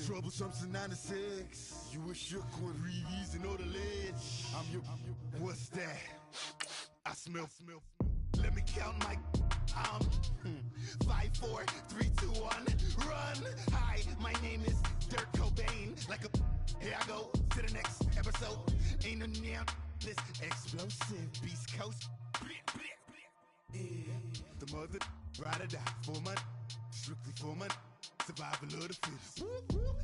Troublesome since 96. You wish you could breathe easy, know the ledge. I'm your, what's that? I smell. Let me count my, 5, 4, 3, 2, 1, run. Hi, my name is Dirk Cobain. Like a, here I go to the next episode. Ain't no damn this explosive Beast Coast. The mother, ride or die, 4 months, strictly 4 months. Survival of the fittest.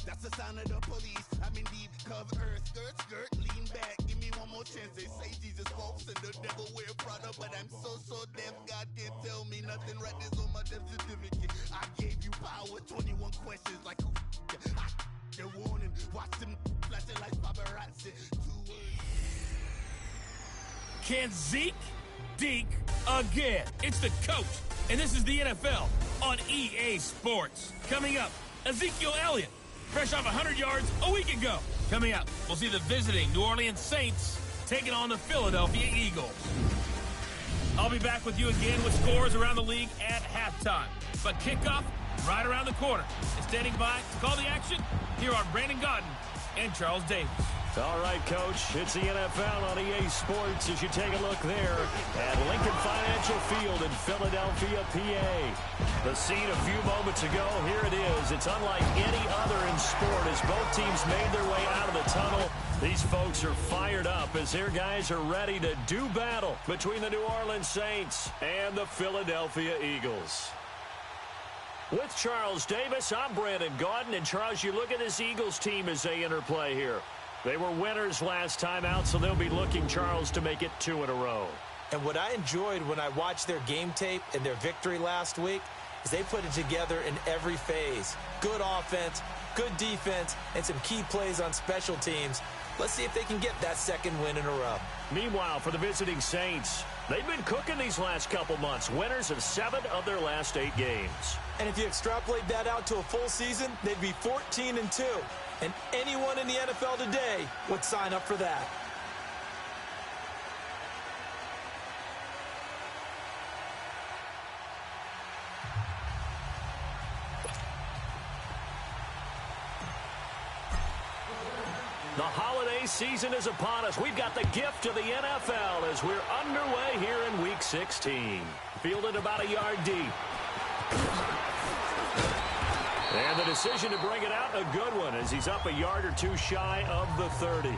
That's the sound of the police. I'm in deep cover earth. Skirt, lean back. Give me one more chance. They say Jesus walks and the devil wear Prada, but I'm so deaf. God can't tell me nothing. Right there's on my death certificate. I gave you power. 21 questions like who? They're warning. Watch them flashing like paparazzi. 2 words. Can Zeke dink again? It's the coach, and this is the NFL on EA Sports. Coming up, Ezekiel Elliott, fresh off 100 yards a week ago. Coming up, we'll see the visiting New Orleans Saints taking on the Philadelphia Eagles. I'll be back with you again with scores around the league at halftime. But kickoff right around the corner. And standing by to call the action, here are Brandon Gaudin and Charles Davis. All right, Coach, it's the NFL on EA Sports as you take a look there at Lincoln Financial Field in Philadelphia, PA. The scene a few moments ago, here it is. It's unlike any other in sport as both teams made their way out of the tunnel. These folks are fired up as their guys are ready to do battle between the New Orleans Saints and the Philadelphia Eagles. With Charles Davis, I'm Brandon Gaudin. And, Charles, you look at this Eagles team as they interplay here. They were winners last time out, so they'll be looking, Charles, to make it 2 in a row. And what I enjoyed when I watched their game tape and their victory last week is they put it together in every phase. Good offense, good defense, and some key plays on special teams. Let's see if they can get that second win in a row. Meanwhile, for the visiting Saints, they've been cooking these last couple months. Winners of 7 of their last 8 games. And if you extrapolate that out to a full season, they'd be 14-2. And anyone in the NFL today would sign up for that. The holiday season is upon us. We've got the gift of the NFL as we're underway here in Week 16. Fielded about a yard deep. And the decision to bring it out, a good one, as he's up a yard or 2 shy of the 30.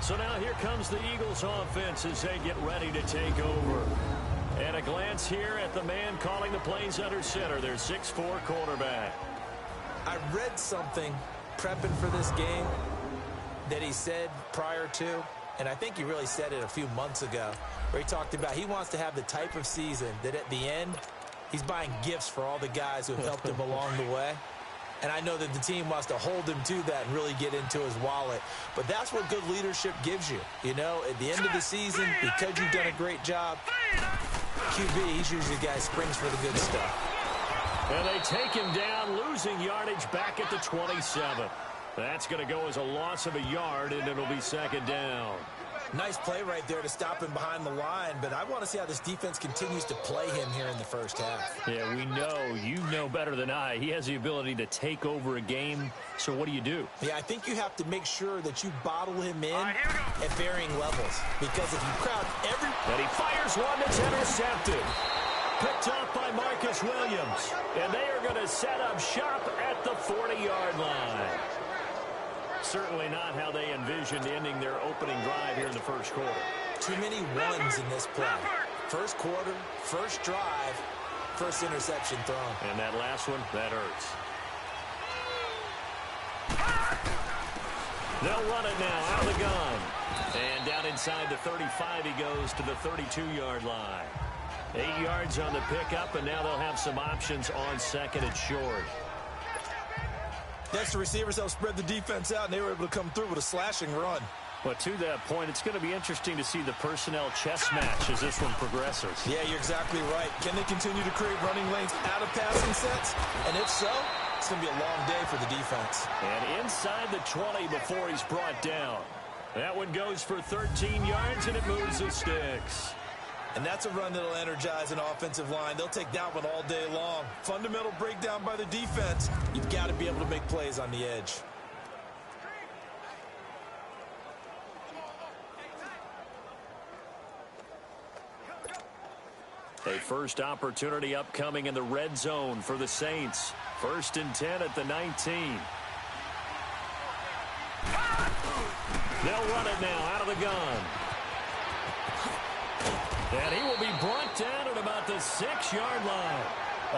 So now here comes the Eagles offense as they get ready to take over. And a glance here at the man calling the plays under center, their 6'4" quarterback. I read something prepping for this game that he said prior to, and I think he really said it a few months ago, where he talked about he wants to have the type of season that at the end, he's buying gifts for all the guys who have helped him along the way. And I know that the team wants to hold him to that and really get into his wallet. But that's what good leadership gives you. You know, at the end of the season, because you've done a great job, QB, he's usually the guy who springs for the good stuff. And they take him down, losing yardage back at the 27. That's going to go as a loss of a yard, and it'll be second down. Nice play right there to stop him behind the line, but I want to see how this defense continues to play him here in the first half. Yeah, we know. You know better than I. He has the ability to take over a game, so what do you do? Yeah, I think you have to make sure that you bottle him in at varying levels, because if you crowd every... And he fires one that's intercepted. Picked off by Marcus Williams, and they are going to set up shop at the 40-yard line. Certainly not how they envisioned ending their opening drive here in the first quarter. Too many ones in this play. First quarter, first drive, first interception thrown. And that last one, that hurts. They'll run it now out of the gun. And down inside the 35 he goes to the 32-yard line. 8 yards on the pickup, and now they'll have some options on second and short. Next, the receivers helped spread the defense out, and they were able to come through with a slashing run. But to that point, it's going to be interesting to see the personnel chess match as this one progresses. Yeah, you're exactly right. Can they continue to create running lanes out of passing sets? And if so, it's going to be a long day for the defense. And inside the 20 before he's brought down. That one goes for 13 yards, and it moves the sticks. And that's a run that'll energize an offensive line. They'll take that one all day long. Fundamental breakdown by the defense. You've got to be able to make plays on the edge. A first opportunity upcoming in the red zone for the Saints. 1st and 10 at the 19. They'll run it now out of the gun. And he will be brought down at about the 6-yard line.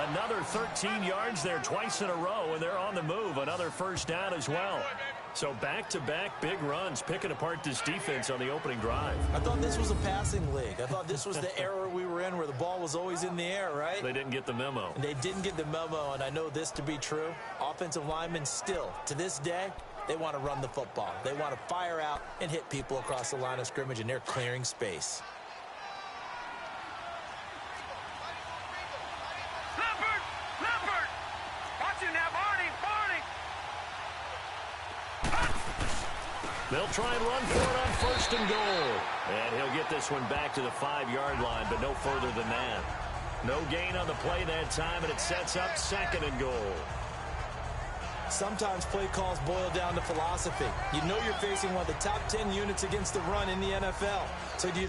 Another 13 yards there twice in a row, and they're on the move. Another first down as well. So back-to-back big runs, picking apart this defense on the opening drive. I thought this was a passing league. I thought this was the era we were in where the ball was always in the air, right? They didn't get the memo. They didn't get the memo, and I know this to be true. Offensive linemen still, to this day, they want to run the football. They want to fire out and hit people across the line of scrimmage, and they're clearing space. They'll try and run for it on 1st and goal. And he'll get this one back to the 5-yard line, but no further than that. No gain on the play that time, and it sets up 2nd and goal. Sometimes play calls boil down to philosophy. You know you're facing one of the top 10 units against the run in the NFL. So do you...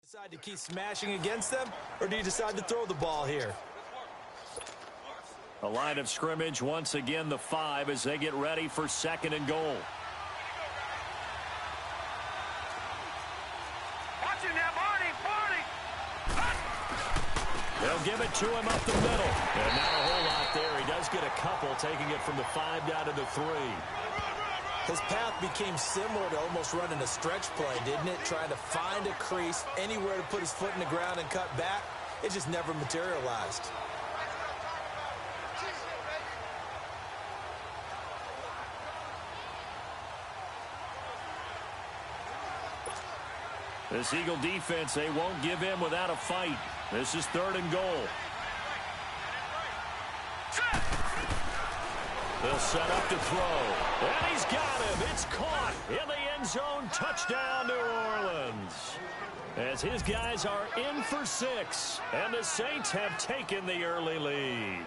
Decide to keep smashing against them, or do you decide to throw the ball here? A line of scrimmage once again, the 5, as they get ready for 2nd and goal. Watching now, Barney! They'll give it to him up the middle. And not a whole lot there. He does get a couple, taking it from the 5 down to the 3. His path became similar to almost running a stretch play, didn't it? Trying to find a crease, anywhere to put his foot in the ground and cut back. It just never materialized. This Eagle defense, they won't give in without a fight. This is 3rd and goal. They'll set up to throw. And he's got him. It's caught in the end zone. Touchdown, New Orleans. As his guys are in for 6. And the Saints have taken the early lead.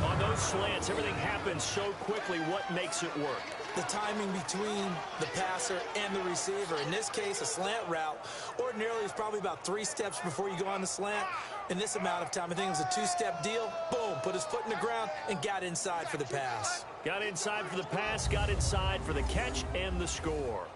On those slants, everything happens so quickly. What makes it work? The timing between the passer and the receiver. In this case, a slant route ordinarily is probably about 3 steps before you go on the slant. In this amount of time, I think it was a 2-step deal. Boom, put his foot in the ground and got inside for the pass. Got inside for the pass, got inside for the catch and the score.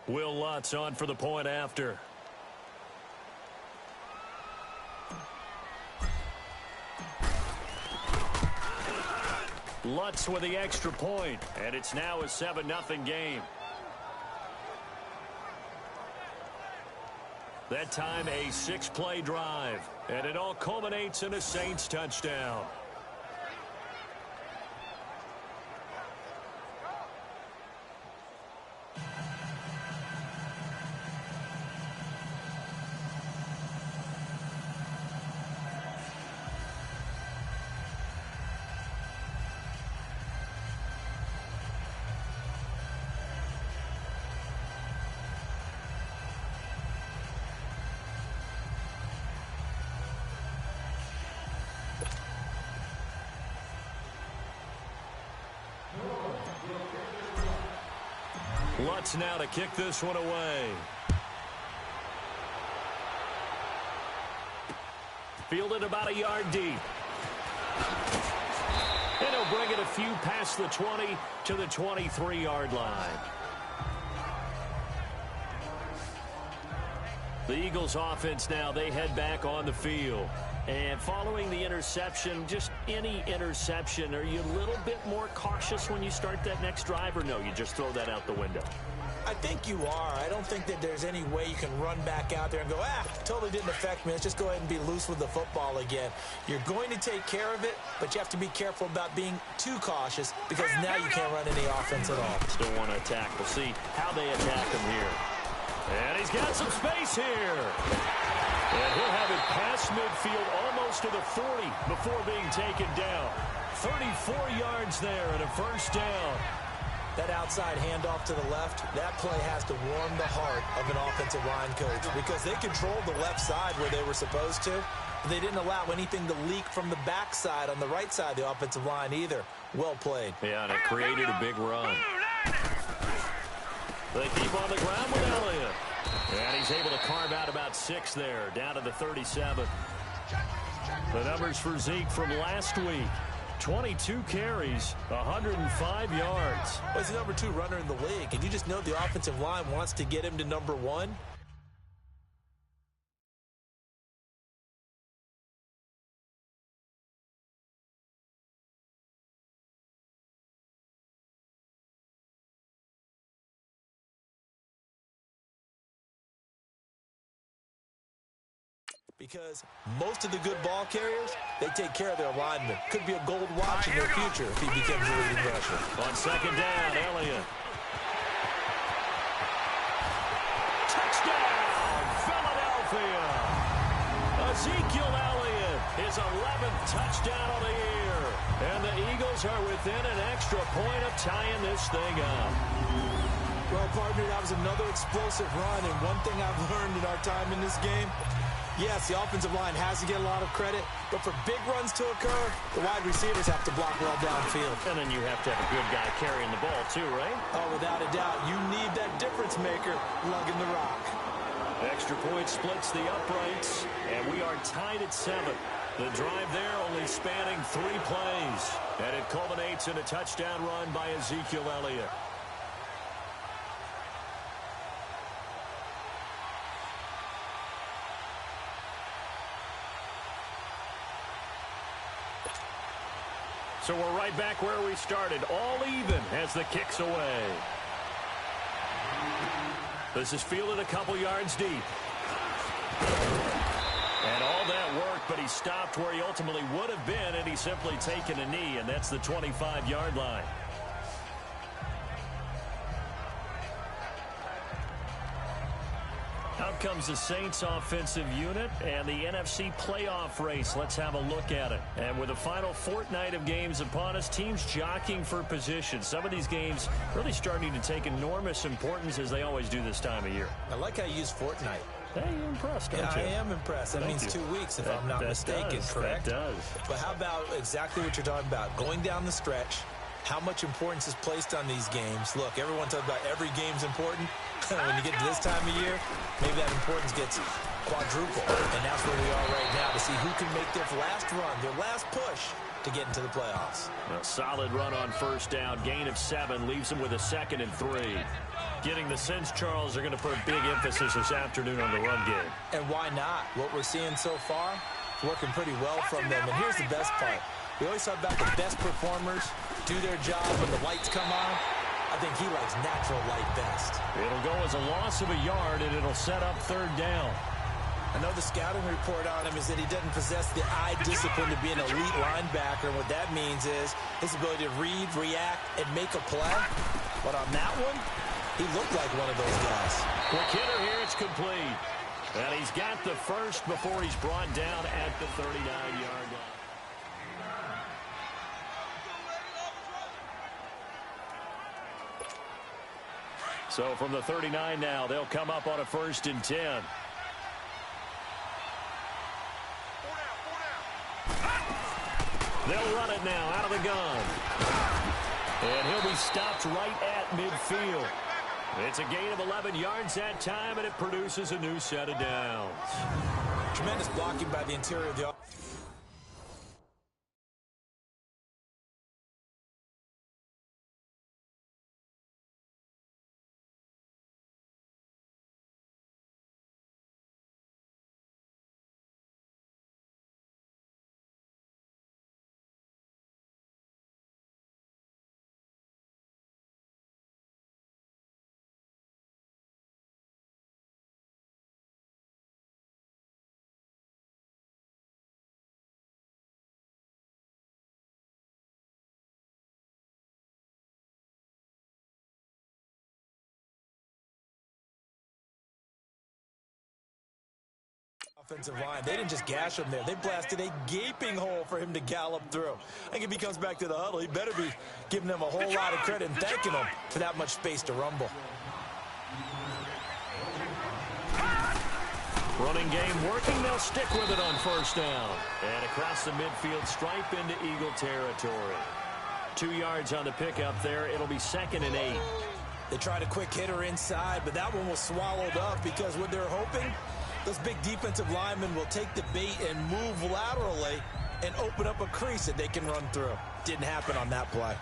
Will Lutz on for the point after. Lutz with the extra point, and it's now a 7-0 game. That time a 6-play drive, and it all culminates in a Saints touchdown. Lutz now to kick this one away. Fielded about a yard deep. And he'll bring it a few past the 20 to the 23-yard line. The Eagles offense now, they head back on the field. And following the interception, just any interception, are you a little bit more cautious when you start that next drive, or no, you just throw that out the window? I think you are. I don't think that there's any way you can run back out there and go, totally didn't affect me. Let's just go ahead and be loose with the football again. You're going to take care of it, but you have to be careful about being too cautious because now you can't run any offense at all. Still want to attack. We'll see how they attack him here. And he's got some space here. And he'll have it past midfield almost to the 40 before being taken down. 34 yards there and a first down. That outside handoff to the left, that play has to warm the heart of an offensive line coach because they controlled the left side where they were supposed to. But they didn't allow anything to leak from the backside on the right side of the offensive line either. Well played. Yeah, and it created a big run. They keep on the ground with Elliott. And he's able to carve out about 6 there, down to the 37. The numbers for Zeke from last week. 22 carries, 105 yards. Well, he's the number 2 runner in the league, and you just know the offensive line wants to get him to number 1. Because most of the good ball carriers, they take care of their linemen. Could be a gold watch in their future if he becomes a leading rusher. On second down, Elliott. Touchdown, Philadelphia. Ezekiel Elliott, his 11th touchdown of the year. And the Eagles are within an extra point of tying this thing up. Well, partner, that was another explosive run. And one thing I've learned in our time in this game, yes, the offensive line has to get a lot of credit, but for big runs to occur, the wide receivers have to block well downfield. And then you have to have a good guy carrying the ball too, right? Oh, without a doubt. You need that difference maker lugging the rock. Extra point splits the uprights, and we are tied at 7. The drive there only spanning 3 plays, and it culminates in a touchdown run by Ezekiel Elliott. So we're right back where we started, all even as the kick's away. This is fielded a couple yards deep. And all that work, but he stopped where he ultimately would have been, and he's simply taken a knee, and that's the 25-yard line. Out comes the Saints offensive unit and the NFC playoff race. Let's have a look at it. And with the final fortnight of games upon us, teams jockeying for position. Some of these games really starting to take enormous importance as they always do this time of year. I like how you use fortnight. Hey, you're impressed, aren't you? I am impressed. That means 2 weeks, if I'm not mistaken, correct? That does. But how about exactly what you're talking about? Going down the stretch, how much importance is placed on these games? Look, everyone talks about every game's important. When you get to this time of year, maybe that importance gets quadruple. And that's where we are right now to see who can make their last run, their last push to get into the playoffs. A solid run on first down. Gain of 7 leaves them with a 2nd and 3. Getting the sense, Charles, are going to put a big emphasis this afternoon on the run game. And why not? What we're seeing so far, working pretty well from them. And here's the best part. We always talk about the best performers do their job when the lights come on. I think he likes natural light best. It'll go as a loss of a yard, and it'll set up 3rd down. I know the scouting report on him is that he doesn't possess the eye discipline to be an elite linebacker. And what that means is his ability to read, react, and make a play. But on that one, he looked like one of those guys. Quick hitter here, it's complete. And he's got the first before he's brought down at the 39-yard line. So from the 39 now, they'll come up on a 1st and 10. They'll run it now out of the gun. And he'll be stopped right at midfield. It's a gain of 11 yards that time, and it produces a new set of downs. Tremendous blocking by the interior of the offensive line. They didn't just gash him there. They blasted a gaping hole for him to gallop through. I think if he comes back to the huddle, he better be giving them a whole lot of credit and thanking them for that much space to rumble. Running game working. They'll stick with it on first down. And across the midfield stripe into Eagle territory. 2 yards on the pickup there. It'll be 2nd and 8. They tried a quick hitter inside, but that one was swallowed up because what they're hoping, those big defensive linemen will take the bait and move laterally and open up a crease that they can run through. Didn't happen on that play.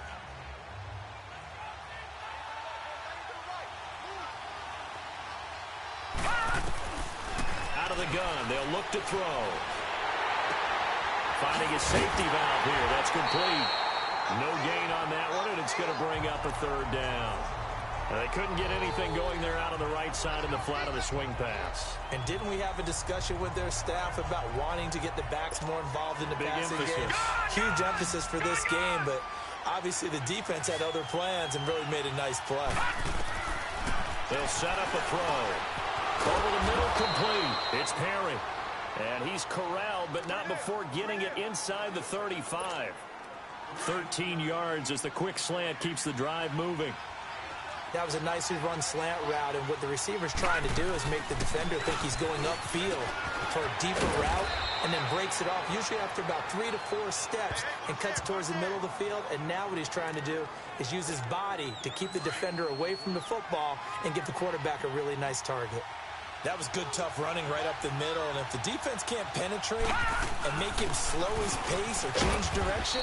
Out of the gun, they'll look to throw. Finding a safety valve here. That's complete. No gain on that one, and it's going to bring up a 3rd down. They couldn't get anything going there out on the right side in the flat of the swing pass. And didn't we have a discussion with their staff about wanting to get the backs more involved in the passing game? Huge emphasis for this game, but obviously the defense had other plans and really made a nice play. They'll set up a throw. Over the middle, complete. It's Perry. And he's corralled, but not before getting it inside the 35. 13 yards as the quick slant keeps the drive moving. That was a nicely run slant route, and what the receiver's trying to do is make the defender think he's going upfield for a deeper route and then breaks it off, usually after about 3 to 4 steps, and cuts towards the middle of the field. And now what he's trying to do is use his body to keep the defender away from the football and give the quarterback a really nice target. That was good, tough running right up the middle, and if the defense can't penetrate and make him slow his pace or change direction,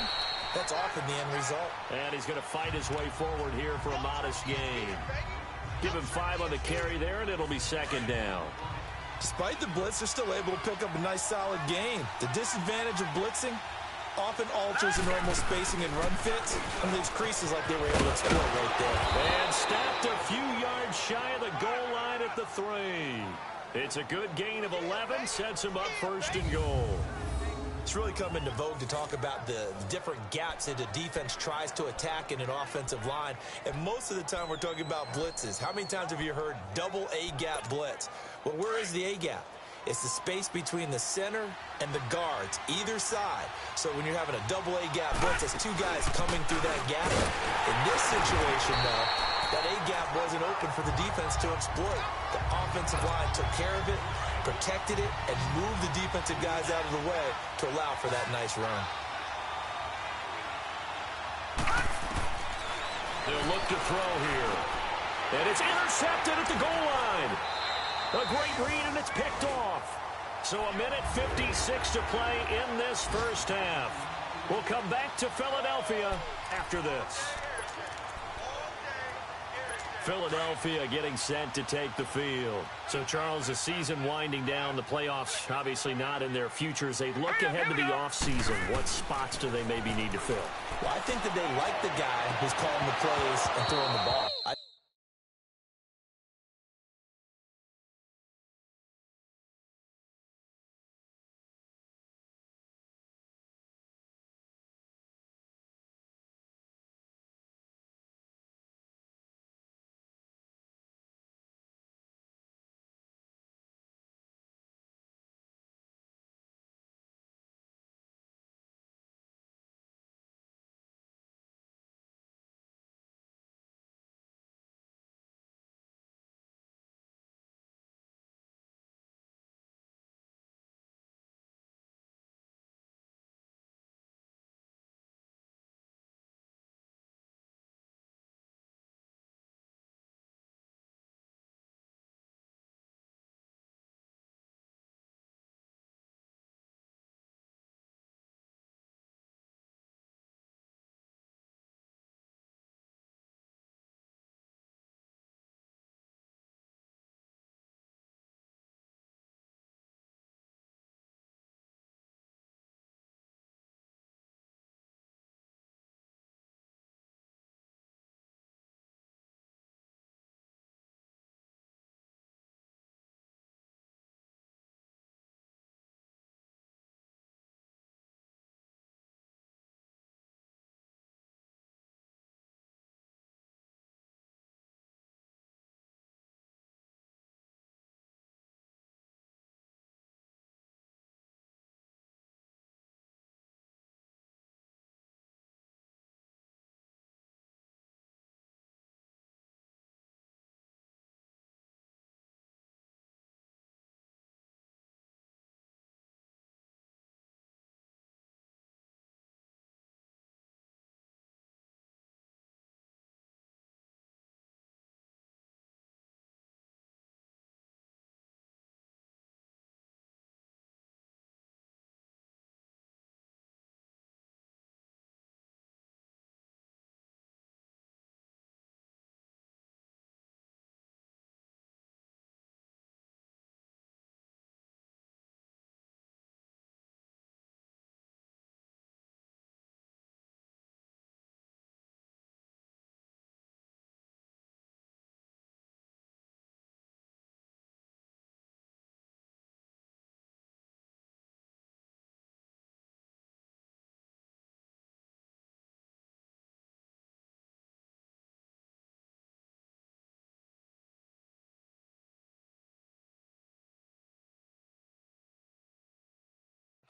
that's often the end result. And he's going to fight his way forward here for a modest gain. Give him 5 on the carry there, and it'll be 2nd down. Despite the blitz, they're still able to pick up a nice, solid gain. The disadvantage of blitzing often alters the normal spacing and run fits, and leaves creases like they were able to exploit right there. And snapped a few yards shy of the goal line at the 3. It's a good gain of 11, sets him up 1st and goal. It's really come into vogue to talk about the different gaps that a defense tries to attack in an offensive line. And most of the time we're talking about blitzes. How many times have you heard double A-gap blitz? Well, where is the A-gap? It's the space between the center and the guards, either side. So when you're having a double A-gap blitz, it's 2 guys coming through that gap. In this situation, though, that A-gap wasn't open for the defense to exploit. The offensive line took care of it, protected it, and moved the defensive guys out of the way to allow for that nice run. They'll look to throw here. And it's intercepted at the goal line. A great read, and it's picked off. So a minute 56 to play in this first half. We'll come back to Philadelphia after this. Philadelphia getting set to take the field. So, Charles, the season winding down, the playoffs obviously not in their futures. They look ahead to the offseason. What spots do they maybe need to fill? Well, I think that they like the guy who's calling the plays and throwing the ball.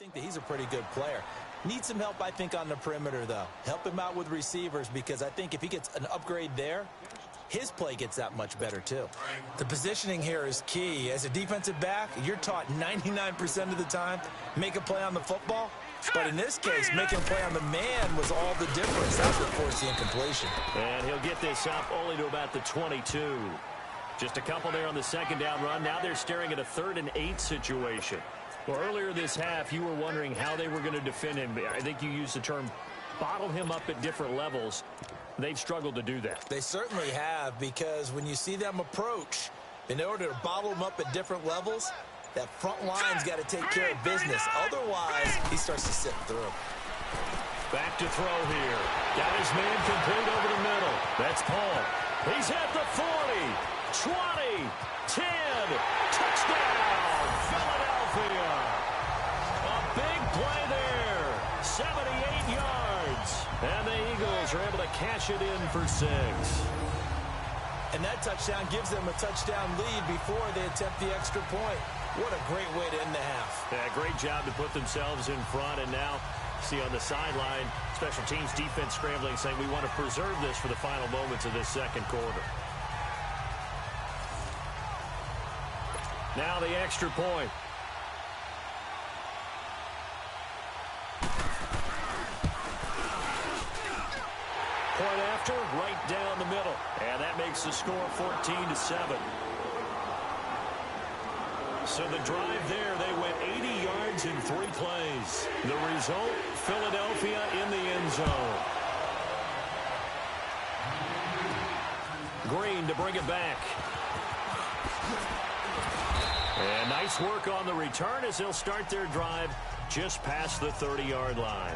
think that he's a pretty good player. Needs some help, I think, on the perimeter, though. Help him out with receivers, because I think if he gets an upgrade there, his play gets that much better, too. The positioning here is key. As a defensive back, you're taught 99% of the time, make a play on the football. But in this case, making a play on the man was all the difference. That's what forced the incompletion. And he'll get this up only to about the 22. Just a couple there on the second down run. Now they're staring at a 3rd and 8 situation. Well, earlier this half, you were wondering how they were going to defend him. I think you used the term bottle him up at different levels. They've struggled to do that. They certainly have, because when you see them approach, in order to bottle him up at different levels, that front line's got to take care of business. Otherwise, he starts to sit through. Back to throw here. Got his man complete over the middle. That's Paul. He's at the 40, 20, 10. Touchdown, Philadelphia. A big play there. 78 yards. And the Eagles are able to cash it in for 6. And that touchdown gives them a touchdown lead before they attempt the extra point. What a great way to end the half. Yeah, great job to put themselves in front. And now, see on the sideline, special teams defense scrambling, saying we want to preserve this for the final moments of this second quarter. Now the extra point. Point after, right down the middle. And that makes the score 14-7. So the drive there, they went 80 yards in 3 plays. The result, Philadelphia in the end zone. Green to bring it back. And nice work on the return as they'll start their drive just past the 30-yard line.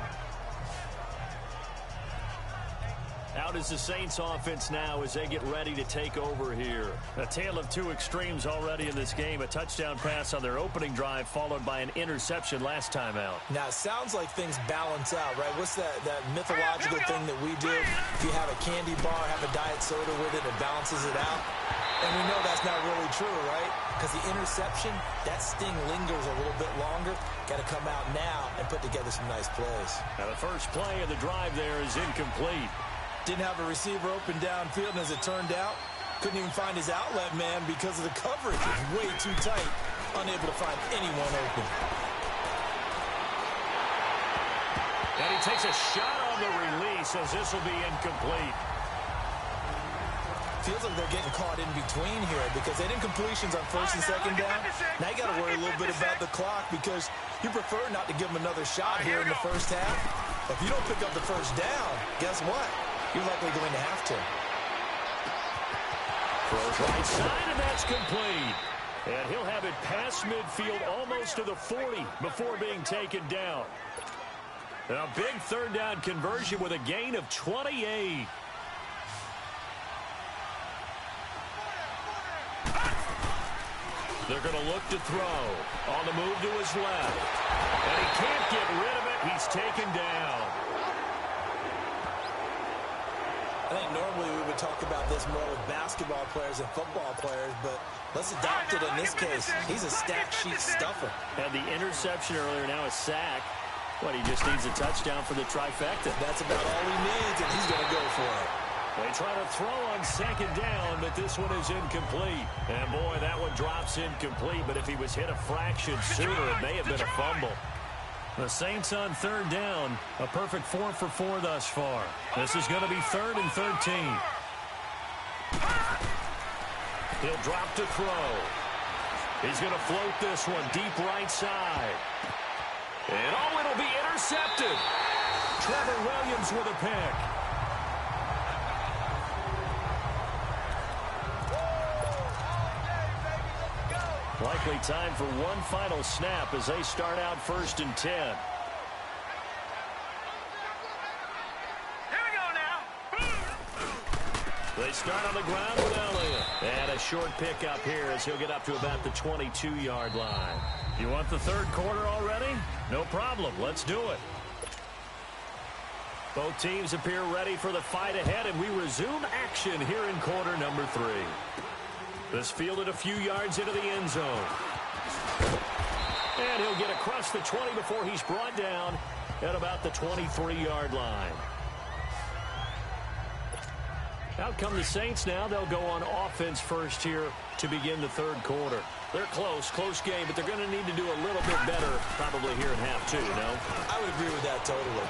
Out is the Saints offense now as they get ready to take over here. A tale of 2 extremes already in this game. A touchdown pass on their opening drive followed by an interception last time out. Now, it sounds like things balance out, right? What's that mythological thing that we do? If you have a candy bar, have a diet soda with it, it balances it out. And we know that's not really true, right? Because the interception, that sting lingers a little bit longer. Got to come out now and put together some nice plays. Now the first play of the drive there is incomplete. Didn't have a receiver open downfield, and as it turned out, couldn't even find his outlet man because of the coverage. It was way too tight, unable to find anyone open. And he takes a shot on the release as this will be incomplete. Feels like they're getting caught in between here because they had incompletions on 1st and 2nd down. Now you got to worry a little bit about the clock because you prefer not to give them another shot here in the first half. If you don't pick up the first down, guess what? You're likely going to have to. Throws right side, and that's complete. And he'll have it past midfield almost to the 40 before being taken down. A big 3rd down conversion with a gain of 28. They're going to look to throw. On the move to his left. And he can't get rid of it. He's taken down. I think normally we would talk about this more with basketball players and football players, but let's adopt it in this case. He's a stat sheet stuffer. Had the interception earlier, now a sack. What, he just needs a touchdown for the trifecta. That's about all he needs, and he's going to go for it. They try to throw on 2nd down, but this one is incomplete. And, boy, that one drops incomplete, but if he was hit a fraction sooner, it may have been a fumble. The Saints on 3rd down, a perfect 4 for 4 thus far. This is going to be 3rd and 13. He'll drop to throw. He's going to float this one deep right side. And, oh, it'll be intercepted. Trevor Williams with a pick. Likely time for one final snap as they start out 1st and 10. Here we go now. They start on the ground with Elliott. And a short pickup here as he'll get up to about the 22-yard line. You want the 3rd quarter already? No problem. Let's do it. Both teams appear ready for the fight ahead, and we resume action here in quarter number 3. This fielded a few yards into the end zone. And he'll get across the 20 before he's brought down at about the 23-yard line. Out come the Saints now. They'll go on offense first here to begin the third quarter. They're close game, but they're going to need to do a little bit better probably here in half two, no? I would agree with that totally.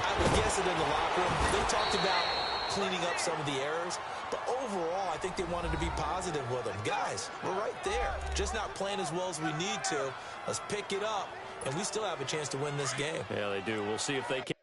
I would guess it in the locker room. They talked about cleaning up some of the errors, but overall, I think they wanted to be positive with them. Guys, we're right there. Just not playing as well as we need to. Let's pick it up, and we still have a chance to win this game. Yeah, they do. We'll see if they can.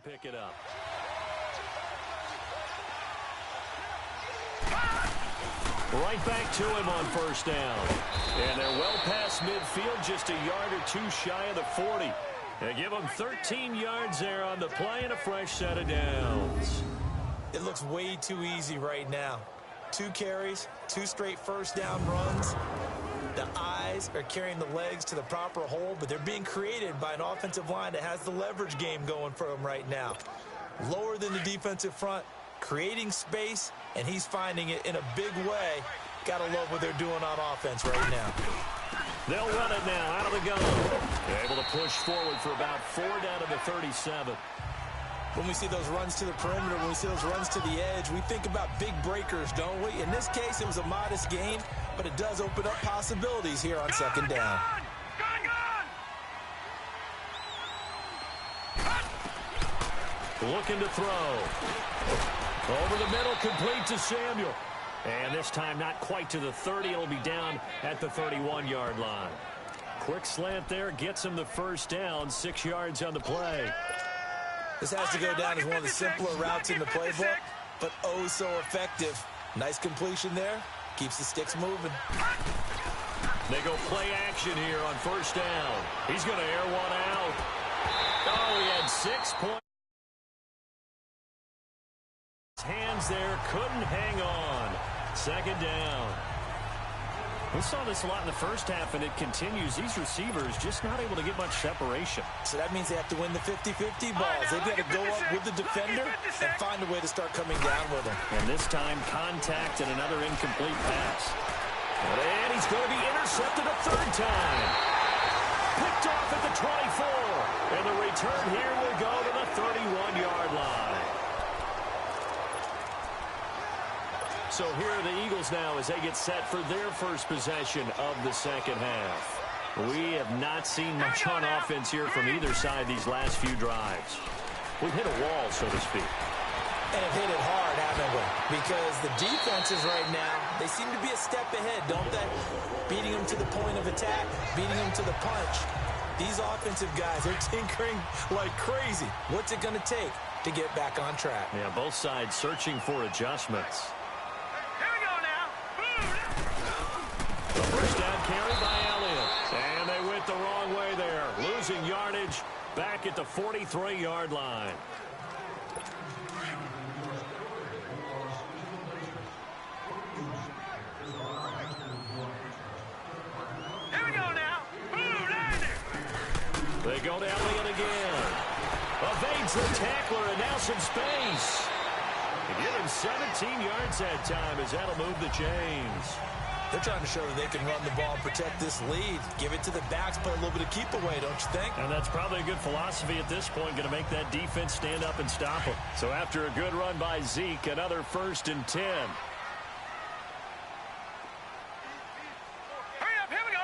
Pick it up. Right back to him on first down. And they're well past midfield, just a yard or two shy of the 40. They give them 13 yards there on the play and a fresh set of downs. It looks way too easy right now. 2 carries, 2 straight first down runs. The eyes are carrying the legs to the proper hole, but they're being created by an offensive line that has the leverage game going for them right now. Lower than the defensive front, creating space, and he's finding it in a big way. Gotta love what they're doing on offense right now. They'll run it now out of the gun. They're able to push forward for about 4 down to the 37. When we see those runs to the perimeter, when we see those runs to the edge, we think about big breakers, don't we? In this case, it was a modest gain, but it does open up possibilities here on second down. Looking to throw. Over the middle, complete to Samuel. And this time not quite to the 30. It'll be down at the 31-yard line. Quick slant there, gets him the first down, 6 yards on the play. This has to go down as one of the simpler routes in the playbook, but oh so effective. Nice completion there. Keeps the sticks moving. They go play action here on first down. He's going to air one out. Oh, he had 6 points. Hands there, couldn't hang on. Second down. We saw this a lot in the first half, and it continues. These receivers just not able to get much separation. So that means they have to win the 50-50 balls. They've got to go up with the defender and find a way to start coming down with them. And this time, contact and another incomplete pass. And he's going to be intercepted a third time. Picked off at the 24. And the return here will go to the 31-yard line. So here are the Eagles now as they get set for their first possession of the second half. We have not seen much on offense here from either side these last few drives. We've hit a wall, so to speak. And have hit it hard, haven't we? Because the defenses right now, they seem to be a step ahead, don't they? Beating them to the point of attack, beating them to the punch. These offensive guys are tinkering like crazy. What's it going to take to get back on track? Yeah, both sides searching for adjustments. The first down carry by Elliott. And they went the wrong way there. Losing yardage back at the 43-yard line. Here we go now. They go to Elliott again. Evades the tackler and now some space. They give him 17 yards that time as that'll move the chains. They're trying to show that they can run the ball and protect this lead. Give it to the backs, play a little bit of keep away, don't you think? And that's probably a good philosophy at this point, going to make that defense stand up and stop them. So after a good run by Zeke, another 1st and 10. Hurry up, here we go.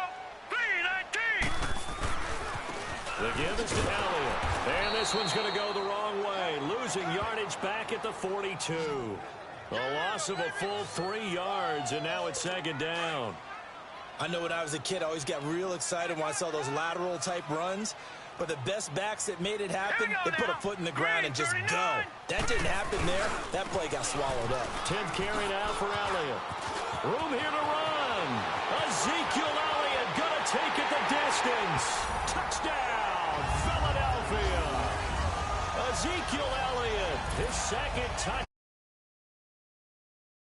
3-19. The give is to Elliott. And this one's going to go the wrong way. Losing yardage back at the 42. A loss of a full 3 yards, and now it's second down. I know when I was a kid, I always got real excited when I saw those lateral-type runs. But the best backs that made it happen, they put a foot in the ground and just go. That didn't happen there. That play got swallowed up. 10th carry now for Elliott. Room here to run. Ezekiel Elliott going to take it the distance. Touchdown, Philadelphia. Ezekiel Elliott, his second touchdown.